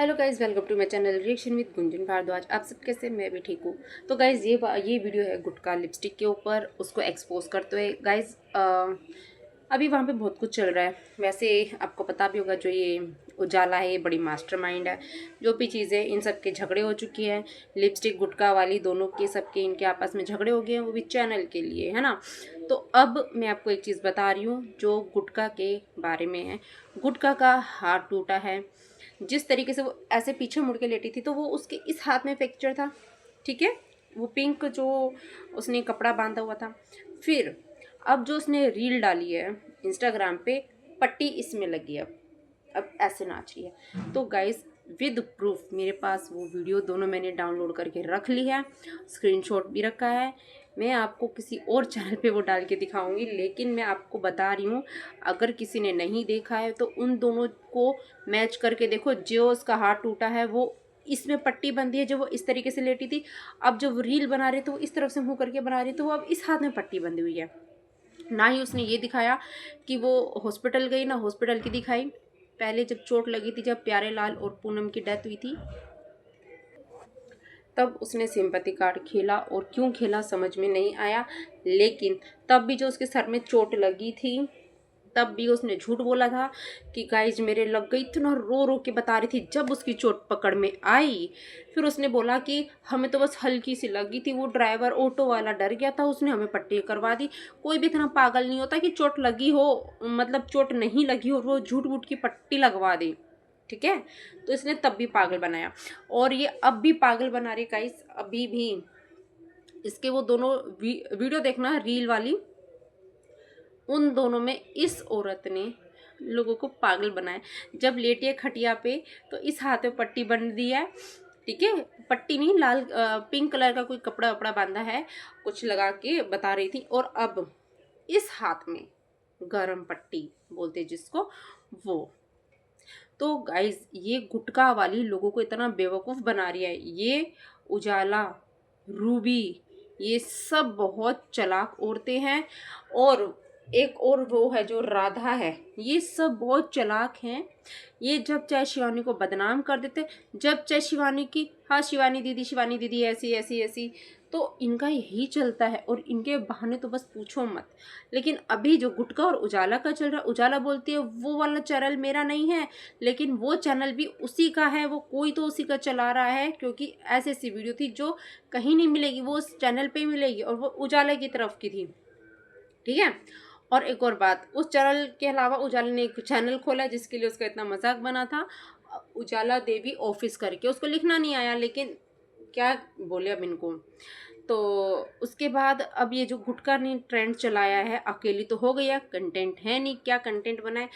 Hello guys, welcome to my channel reaction with Gunjan Bhardwaj. आप सब कैसे? मैं भी ठीक हूँ। तो गाइज़ ये वीडियो है गुटखा लिपस्टिक के ऊपर, उसको एक्सपोज करते हुए। गाइज़ अभी वहाँ पे बहुत कुछ चल रहा है। वैसे आपको पता भी होगा, जो ये उजाला है ये बड़ी मास्टरमाइंड है। जो भी चीज़ें, इन सब के झगड़े हो चुकी हैं। लिपस्टिक गुटखा वाली दोनों के, सबके इनके आपस में झगड़े हो गए हैं, वो भी चैनल के लिए, है ना। तो अब मैं आपको एक चीज़ बता रही हूँ जो गुटखा के बारे में है। गुटखा का हाथ टूटा है। जिस तरीके से वो ऐसे पीछे मुड़ के लेटी थी, तो वो उसके इस हाथ में फ्रैक्चर था, ठीक है। वो पिंक जो उसने कपड़ा बांधा हुआ था। फिर अब जो उसने रील डाली है इंस्टाग्राम पे, पट्टी इसमें लगी है। अब ऐसे नाच रही है। तो गाइस, विद प्रूफ मेरे पास वो वीडियो दोनों मैंने डाउनलोड करके रख ली है, स्क्रीनशॉट भी रखा है। मैं आपको किसी और चैनल पे वो डाल के दिखाऊंगी, लेकिन मैं आपको बता रही हूँ, अगर किसी ने नहीं देखा है तो उन दोनों को मैच करके देखो। जो उसका हाथ टूटा है वो इसमें पट्टी बंधी है, जो वो इस तरीके से लेटी थी। अब जब रील बना रहे तो वो इस तरफ से मुंह करके बना रही, तो वो अब इस हाथ में पट्टी बंधी हुई है। ना ही उसने ये दिखाया कि वो हॉस्पिटल गई, ना हॉस्पिटल की दिखाई। पहले जब चोट लगी थी, जब प्यारे लाल और पूनम की डेथ हुई थी, तब उसने सिंपैथी कार्ड खेला, और क्यों खेला समझ में नहीं आया। लेकिन तब भी जो उसके सर में चोट लगी थी, तब भी उसने झूठ बोला था कि गाइज मेरे लग गई। इतना रो रो के बता रही थी जब उसकी चोट पकड़ में आई। फिर उसने बोला कि हमें तो बस हल्की सी लगी थी, वो ड्राइवर ऑटो वाला डर गया था, उसने हमें पट्टी करवा दी। कोई भी इतना पागल नहीं होता कि चोट लगी हो, मतलब चोट नहीं लगी हो, वो झूठ मूठ की पट्टी लगवा दी, ठीक है। तो इसने तब भी पागल बनाया, और ये अब भी पागल बना रही गाइस। अभी भी इसके वो दोनों वीडियो देखना, रील वाली, उन दोनों में इस औरत ने लोगों को पागल बनाया। जब लेटी है खटिया पे, तो इस हाथ में पट्टी बन दी है, ठीक है। पट्टी नहीं, लाल पिंक कलर का कोई कपड़ा वपड़ा बांधा है, कुछ लगा के बता रही थी। और अब इस हाथ में गरम पट्टी बोलते जिसको, वो। तो गाइज, ये गुटखा वाली लोगों को इतना बेवकूफ़ बना रही है। ये उजाला, रूबी, ये सब बहुत चालाक औरतें हैं। और एक और वो है जो राधा है, ये सब बहुत चालाक हैं। ये जब चाहे शिवानी को बदनाम कर देते, जब चाहे शिवानी की, हाँ शिवानी दीदी ऐसी ऐसी ऐसी, तो इनका यही चलता है। और इनके बहाने तो बस पूछो मत। लेकिन अभी जो गुटखा और उजाला का चल रहा है, उजाला बोलती है वो वाला चैनल मेरा नहीं है, लेकिन वो चैनल भी उसी का है, वो कोई तो उसी का चला रहा है। क्योंकि ऐसी ऐसी वीडियो थी जो कहीं नहीं मिलेगी, वो उस चैनल पे ही मिलेगी, और वो उजाला की तरफ की थी, ठीक है। और एक और बात, उस चैनल के अलावा उजाला ने एक चैनल खोला जिसके लिए उसका इतना मजाक बना था, उजाला देवी ऑफिस करके। उसको लिखना नहीं आया, लेकिन क्या बोले अब इनको। तो उसके बाद अब ये जो गुटखा ने ट्रेंड चलाया है, अकेली तो हो गया, कंटेंट है नहीं, क्या कंटेंट बनाए।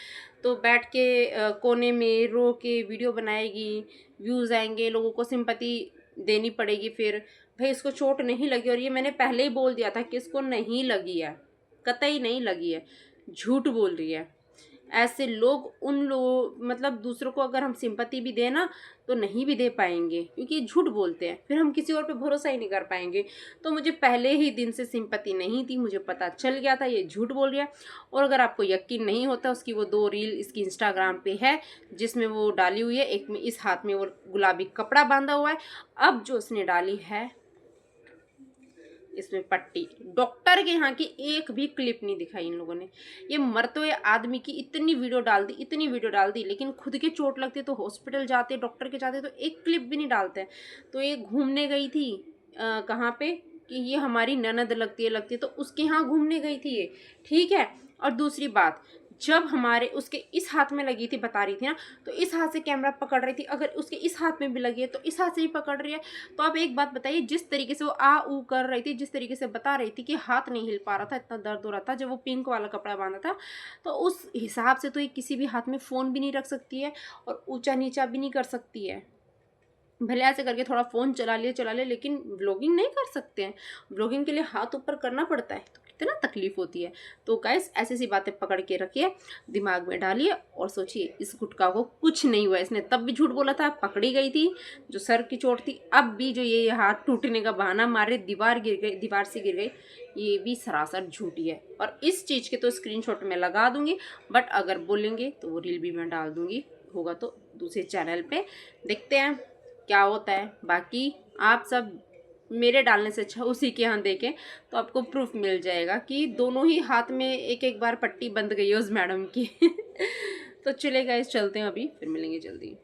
तो बैठ के कोने में रो के वीडियो बनाएगी, व्यूज़ आएंगे, लोगों को सिंपैथी देनी पड़ेगी। फिर भाई इसको चोट नहीं लगी, और ये मैंने पहले ही बोल दिया था कि इसको नहीं लगी है, कतई नहीं लगी है, झूठ बोल रही है। ऐसे लोग, उन लोग मतलब दूसरों को अगर हम सिंपैथी भी दें ना, तो नहीं भी दे पाएंगे, क्योंकि ये झूठ बोलते हैं। फिर हम किसी और पे भरोसा ही नहीं कर पाएंगे। तो मुझे पहले ही दिन से सिंपैथी नहीं थी, मुझे पता चल गया था ये झूठ बोल रही है। और अगर आपको यकीन नहीं होता, उसकी वो 2 रील इसकी इंस्टाग्राम पे है, जिसमें वो डाली हुई है। एक में इस हाथ में वो गुलाबी कपड़ा बांधा हुआ है। अब जो उसने डाली है इसमें पट्टी, डॉक्टर के यहाँ की एक भी क्लिप नहीं दिखाई इन लोगों ने। ये मरते हुए आदमी की इतनी वीडियो डाल दी, इतनी वीडियो डाल दी, लेकिन खुद के चोट लगती तो हॉस्पिटल जाते, डॉक्टर के जाते, तो एक क्लिप भी नहीं डालते हैं। तो ये घूमने गई थी कहाँ पे, कि ये हमारी ननद लगती है, तो उसके यहाँ घूमने गई थी ये, ठीक है। और दूसरी बात, जब हमारे उसके इस हाथ में लगी थी, बता रही थी ना, तो इस हाथ से कैमरा पकड़ रही थी। अगर उसके इस हाथ में भी लगी है तो इस हाथ से ही पकड़ रही है। तो आप एक बात बताइए, जिस तरीके से वो आ ऊ कर रही थी, जिस तरीके से बता रही थी कि हाथ नहीं हिल पा रहा था, इतना दर्द हो रहा था जब वो पिंक वाला कपड़ा बांधा था, तो उस हिसाब से तो ये किसी भी हाथ में फ़ोन भी नहीं रख सकती है, और ऊंचा नीचा भी नहीं कर सकती है। भले ऐसे करके थोड़ा फ़ोन चला ले, लेकिन व्लॉगिंग नहीं कर सकते हैं। व्लॉगिंग के लिए हाथ ऊपर करना पड़ता है, तो कितना तकलीफ होती है। तो गाइस, ऐसी सी बातें पकड़ के रखिए, दिमाग में डालिए, और सोचिए इस गुटखा को कुछ नहीं हुआ। इसने तब भी झूठ बोला था, पकड़ी गई थी, जो सर की चोट थी। अब भी जो ये हाथ टूटने का बहाना मारे, दीवार गिर गई, दीवार से गिर गई, ये भी सरासर झूठी है। और इस चीज़ के तो स्क्रीनशॉट मैं लगा दूंगी, बट अगर बोलेंगे तो वो रील भी मैं डाल दूंगी। होगा तो दूसरे चैनल पे देखते हैं क्या होता है। बाकी आप सब मेरे डालने से अच्छा उसी के यहाँ देखें तो आपको प्रूफ मिल जाएगा कि दोनों ही हाथ में एक एक बार पट्टी बंध गई है उस मैडम की। तो चले गाइस, चलते हैं अभी, फिर मिलेंगे जल्दी।